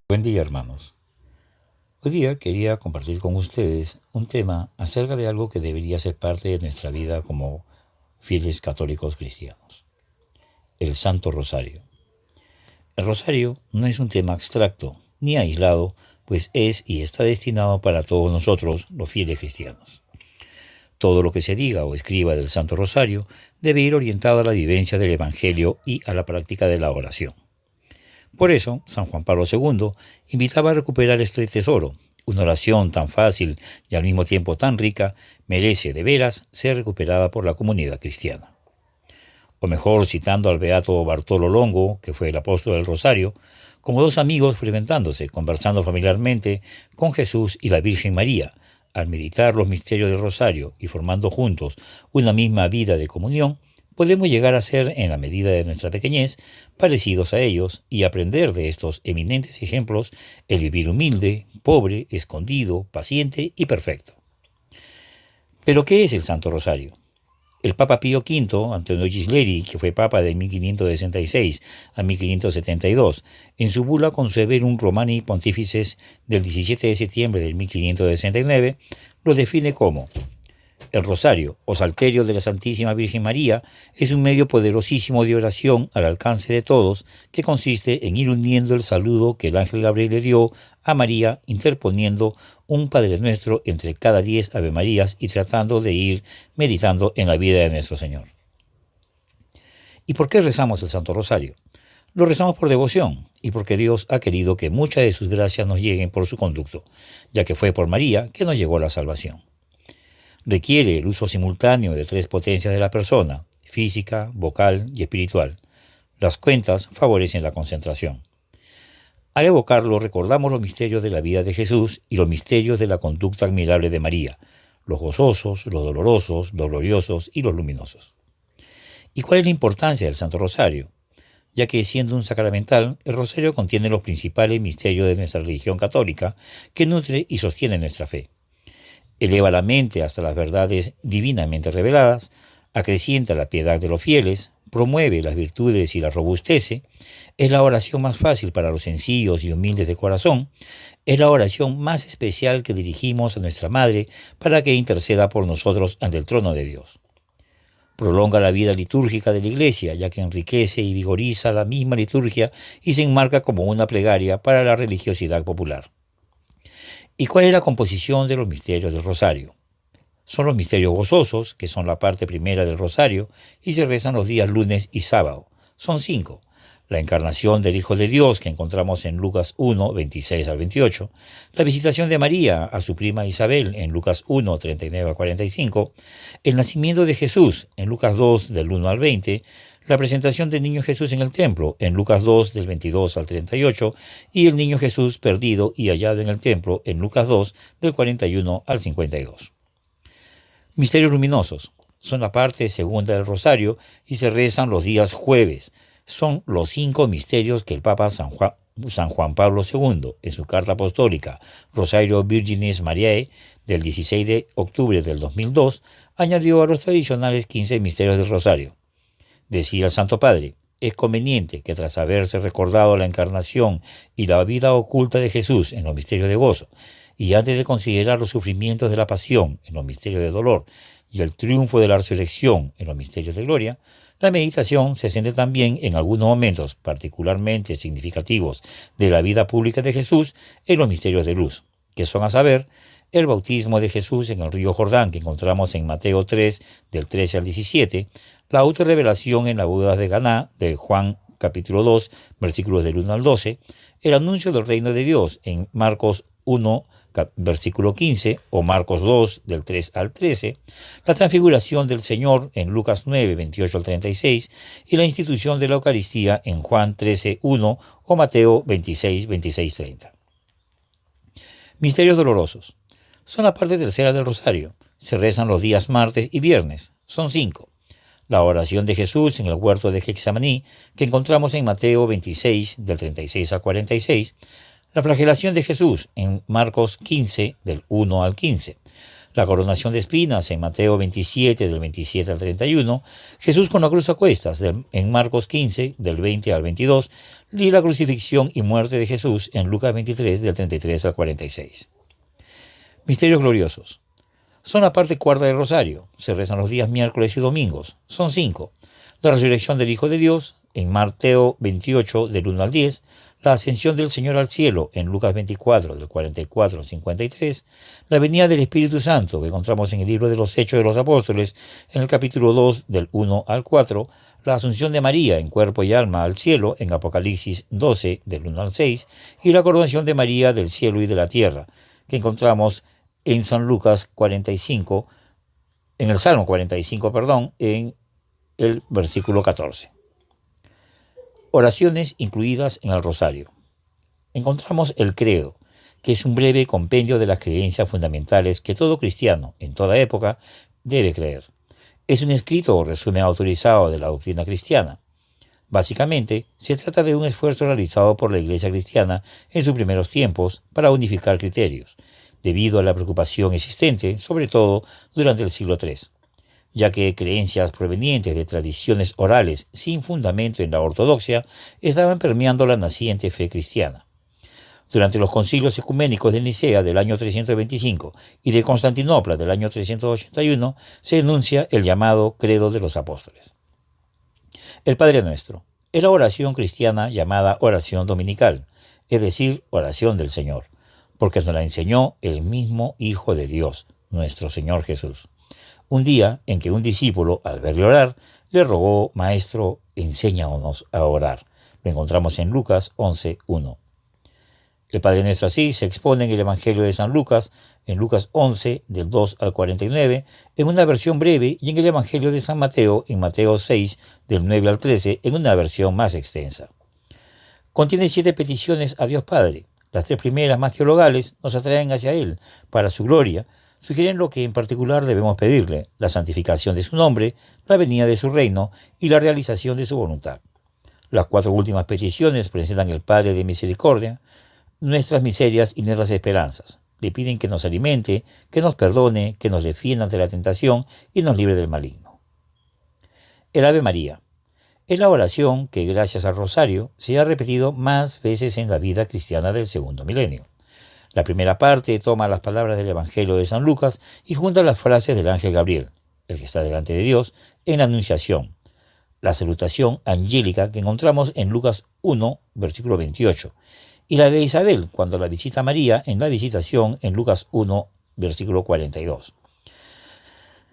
Buen día, hermanos. Hoy día quería compartir con ustedes un tema acerca de algo que debería ser parte de nuestra vida como fieles católicos cristianos: el Santo Rosario. El Rosario no es un tema abstracto ni aislado, pues es y está destinado para todos nosotros, los fieles cristianos. Todo lo que se diga o escriba del Santo Rosario debe ir orientado a la vivencia del Evangelio y a la práctica de la oración. Por eso, San Juan Pablo II invitaba a recuperar este tesoro. Una oración tan fácil y al mismo tiempo tan rica merece de veras ser recuperada por la comunidad cristiana. O mejor, citando al beato Bartolo Longo, que fue el apóstol del Rosario, como dos amigos frecuentándose, conversando familiarmente con Jesús y la Virgen María, al meditar los misterios del Rosario y formando juntos una misma vida de comunión, podemos llegar a ser, en la medida de nuestra pequeñez, parecidos a ellos y aprender de estos eminentes ejemplos el vivir humilde, pobre, escondido, paciente y perfecto. ¿Pero qué es el Santo Rosario? El Papa Pío V, Antonio Gisleri, que fue Papa de 1566 a 1572, en su bula Consueverum Romani Pontifices del 17 de septiembre de 1569, lo define como: el rosario o salterio de la Santísima Virgen María es un medio poderosísimo de oración al alcance de todos, que consiste en ir uniendo el saludo que el ángel Gabriel le dio a María, interponiendo un Padre Nuestro entre cada 10 Ave Marías y tratando de ir meditando en la vida de nuestro Señor. ¿Y por qué rezamos el Santo Rosario? Lo rezamos por devoción y porque Dios ha querido que muchas de sus gracias nos lleguen por su conducto, ya que fue por María que nos llegó la salvación. Requiere el uso simultáneo de 3 potencias de la persona: física, vocal y espiritual. Las cuentas favorecen la concentración. Al evocarlo, recordamos los misterios de la vida de Jesús y los misterios de la conducta admirable de María, los gozosos, los dolorosos, los gloriosos y los luminosos. ¿Y cuál es la importancia del Santo Rosario? Ya que, siendo un sacramental, el Rosario contiene los principales misterios de nuestra religión católica, que nutre y sostiene nuestra fe. Eleva la mente hasta las verdades divinamente reveladas, acrecienta la piedad de los fieles, promueve las virtudes y las robustece, es la oración más fácil para los sencillos y humildes de corazón, es la oración más especial que dirigimos a nuestra Madre para que interceda por nosotros ante el trono de Dios. Prolonga la vida litúrgica de la Iglesia, ya que enriquece y vigoriza la misma liturgia y se enmarca como una plegaria para la religiosidad popular. ¿Y cuál es la composición de los misterios del Rosario? Son los misterios gozosos, que son la parte primera del Rosario, y se rezan los días lunes y sábado. Son 5. La encarnación del Hijo de Dios, que encontramos en Lucas 1, 26 al 28, la visitación de María a su prima Isabel en Lucas 1, 39 al 45, el nacimiento de Jesús en Lucas 2, del 1 al 20, la presentación del niño Jesús en el templo en Lucas 2, del 22 al 38, y el niño Jesús perdido y hallado en el templo en Lucas 2, del 41 al 52. Misterios luminosos son la parte segunda del Rosario y se rezan los días jueves. Son los 5 misterios que el Papa San Juan Pablo II, en su carta apostólica Rosario Virginis Mariae del 16 de octubre del 2002, añadió a los tradicionales 15 misterios del Rosario. Decía el Santo Padre: es conveniente que, tras haberse recordado la encarnación y la vida oculta de Jesús en los misterios de gozo, y antes de considerar los sufrimientos de la pasión en los misterios de dolor y el triunfo de la resurrección en los misterios de gloria, la meditación se centre también en algunos momentos particularmente significativos de la vida pública de Jesús en los misterios de luz, que son, a saber, el bautismo de Jesús en el río Jordán, que encontramos en Mateo 3, del 13 al 17, la autorrevelación en la boda de Caná, de Juan capítulo 2, versículos del 1 al 12, el anuncio del reino de Dios en Marcos 1, versículo 15, o Marcos 2, del 3 al 13, la transfiguración del Señor en Lucas 9, 28 al 36, y la institución de la Eucaristía en Juan 13, 1, o Mateo 26, 26, 30. Misterios dolorosos son la parte tercera del Rosario. Se rezan los días martes y viernes. Son 5. La oración de Jesús en el huerto de Getsemaní, que encontramos en Mateo 26, del 36 al 46, la flagelación de Jesús en Marcos 15, del 1 al 15, La coronación de espinas en Mateo 27, del 27 al 31, Jesús con la cruz a cuestas en Marcos 15, del 20 al 22, y la crucifixión y muerte de Jesús en Lucas 23, del 33 al 46. Misterios gloriosos. Son la parte cuarta del rosario. Se rezan los días miércoles y domingos. Son 5. La resurrección del Hijo de Dios en Mateo 28, del 1 al 10. La ascensión del Señor al cielo en Lucas 24, del 44 al 53. La venida del Espíritu Santo que encontramos en el libro de los Hechos de los Apóstoles en el capítulo 2, del 1 al 4. La asunción de María en cuerpo y alma al cielo en Apocalipsis 12, del 1 al 6. Y la coronación de María del cielo y de la tierra que encontramos en San Lucas 45, en el Salmo 45, en el versículo 14. Oraciones incluidas en el rosario. Encontramos el credo, que es un breve compendio de las creencias fundamentales que todo cristiano, en toda época, debe creer. Es un escrito o resumen autorizado de la doctrina cristiana. Básicamente, se trata de un esfuerzo realizado por la Iglesia cristiana en sus primeros tiempos para unificar criterios, debido a la preocupación existente, sobre todo durante el siglo III, ya que creencias provenientes de tradiciones orales sin fundamento en la ortodoxia estaban permeando la naciente fe cristiana. Durante los concilios ecuménicos de Nicea del año 325 y de Constantinopla del año 381 se enuncia el llamado Credo de los Apóstoles. El Padre Nuestro es la oración cristiana llamada oración dominical, es decir, oración del Señor, porque nos la enseñó el mismo Hijo de Dios, nuestro Señor Jesús. Un día en que un discípulo, al verle orar, le rogó: Maestro, enséñanos a orar. Lo encontramos en Lucas 11:1. El Padre Nuestro así se expone en el Evangelio de San Lucas, en Lucas 11, del 2 al 49, en una versión breve, y en el Evangelio de San Mateo, en Mateo 6, del 9 al 13, en una versión más extensa. Contiene 7 peticiones a Dios Padre. Las 3 primeras, más teologales, nos atraen hacia Él, para su gloria, sugieren lo que en particular debemos pedirle: la santificación de su nombre, la venida de su reino y la realización de su voluntad. Las 4 últimas peticiones presentan al Padre de misericordia nuestras miserias y nuestras esperanzas. Le piden que nos alimente, que nos perdone, que nos defienda ante la tentación y nos libre del maligno. El Ave María es la oración que, gracias al rosario, se ha repetido más veces en la vida cristiana del segundo milenio. La primera parte toma las palabras del Evangelio de San Lucas y junta las frases del ángel Gabriel, el que está delante de Dios, en la Anunciación, la salutación angélica que encontramos en Lucas 1, versículo 28, y la de Isabel cuando la visita a María en la Visitación en Lucas 1, versículo 42.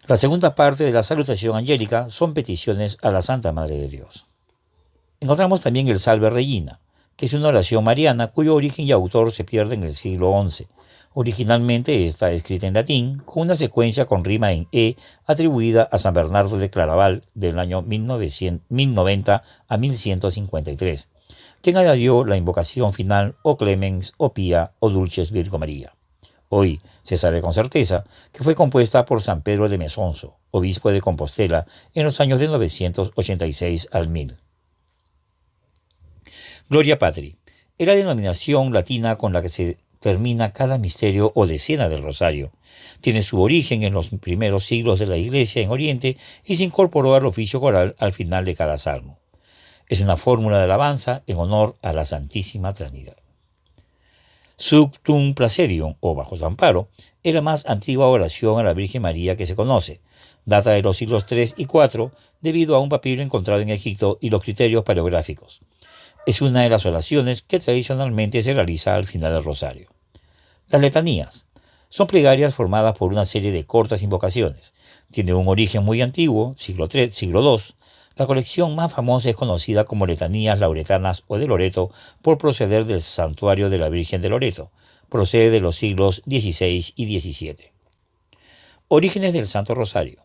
La segunda parte de la salutación angélica son peticiones a la Santa Madre de Dios. Encontramos también el Salve Regina, que es una oración mariana cuyo origen y autor se pierde en el siglo XI. Originalmente está escrita en latín, con una secuencia con rima en E atribuida a San Bernardo de Claraval del año 1090 a 1153, quien añadió la invocación final: O Clemens, O Pía, O Dulces Virgo María. Hoy se sabe con certeza que fue compuesta por San Pedro de Mesonso, obispo de Compostela, en los años de 986 al 1000. Gloria Patri es la denominación latina con la que se termina cada misterio o decena del rosario. Tiene su origen en los primeros siglos de la Iglesia en Oriente y se incorporó al oficio coral al final de cada salmo. Es una fórmula de alabanza en honor a la Santísima Trinidad. Sub Tuum Placedium, o bajo su amparo, es la más antigua oración a la Virgen María que se conoce. Data de los siglos III y IV debido a un papiro encontrado en Egipto y los criterios paleográficos. Es una de las oraciones que tradicionalmente se realiza al final del rosario. Las letanías son plegarias formadas por una serie de cortas invocaciones. Tiene un origen muy antiguo, siglo III, siglo II. La colección más famosa es conocida como Letanías Lauretanas o de Loreto por proceder del Santuario de la Virgen de Loreto. Procede de los siglos XVI y XVII. Orígenes del Santo Rosario.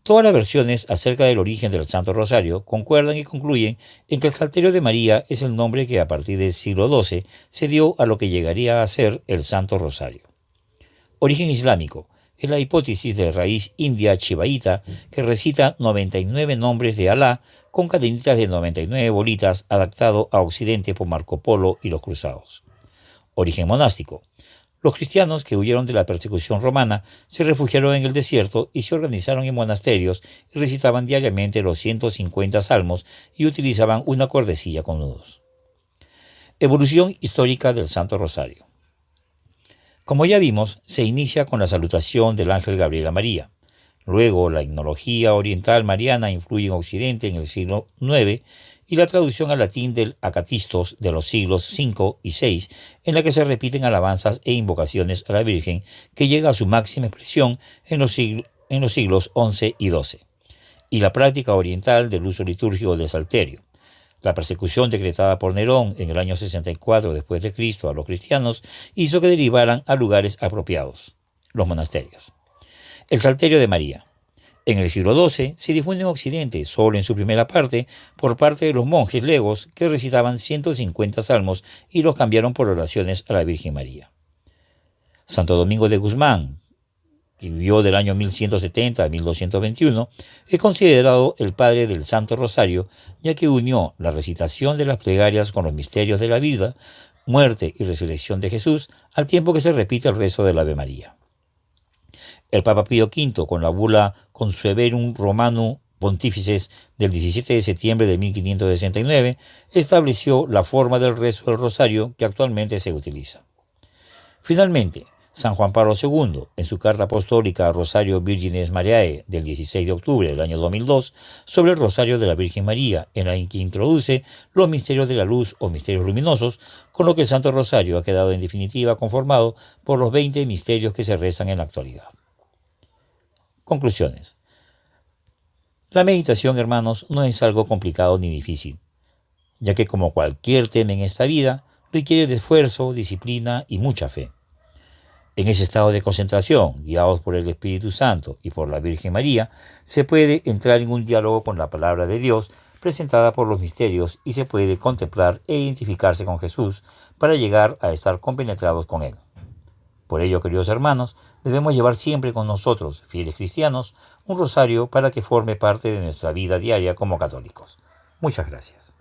Todas las versiones acerca del origen del Santo Rosario concuerdan y concluyen en que el Salterio de María es el nombre que a partir del siglo XII se dio a lo que llegaría a ser el Santo Rosario. Origen islámico. Es la hipótesis de raíz india chivaíta que recita 99 nombres de Alá con cadenitas de 99 bolitas, adaptado a Occidente por Marco Polo y los cruzados. Origen monástico. Los cristianos que huyeron de la persecución romana se refugiaron en el desierto y se organizaron en monasterios y recitaban diariamente los 150 salmos y utilizaban una cuerdecilla con nudos. Evolución histórica del Santo Rosario. Como ya vimos, se inicia con la salutación del ángel Gabriel a María. Luego, la etnología oriental mariana influye en Occidente en el siglo IX y la traducción al latín del Acatistos de los siglos V y VI, en la que se repiten alabanzas e invocaciones a la Virgen, que llega a su máxima expresión en los siglos XI y XII, y la práctica oriental del uso litúrgico del salterio. La persecución decretada por Nerón en el año 64 después de Cristo a los cristianos hizo que derivaran a lugares apropiados, los monasterios. El Salterio de María. En el siglo XII se difunde en Occidente, solo en su primera parte, por parte de los monjes legos que recitaban 150 salmos y los cambiaron por oraciones a la Virgen María. Santo Domingo de Guzmán, que vivió del año 1170 a 1221, es considerado el padre del Santo Rosario, ya que unió la recitación de las plegarias con los misterios de la vida, muerte y resurrección de Jesús, al tiempo que se repite el rezo del Ave María. El Papa Pío V, con la bula Consueverum Romanum Pontifices del 17 de septiembre de 1569, estableció la forma del rezo del rosario que actualmente se utiliza. Finalmente, San Juan Pablo II, en su carta apostólica Rosario Virginis Mariae del 16 de octubre del año 2002, sobre el Rosario de la Virgen María, en la que introduce los misterios de la luz o misterios luminosos, con lo que el Santo Rosario ha quedado en definitiva conformado por los 20 misterios que se rezan en la actualidad. Conclusiones. La meditación, hermanos, no es algo complicado ni difícil, ya que como cualquier tema en esta vida, requiere de esfuerzo, disciplina y mucha fe. En ese estado de concentración, guiados por el Espíritu Santo y por la Virgen María, se puede entrar en un diálogo con la palabra de Dios presentada por los misterios y se puede contemplar e identificarse con Jesús para llegar a estar compenetrados con Él. Por ello, queridos hermanos, debemos llevar siempre con nosotros, fieles cristianos, un rosario para que forme parte de nuestra vida diaria como católicos. Muchas gracias.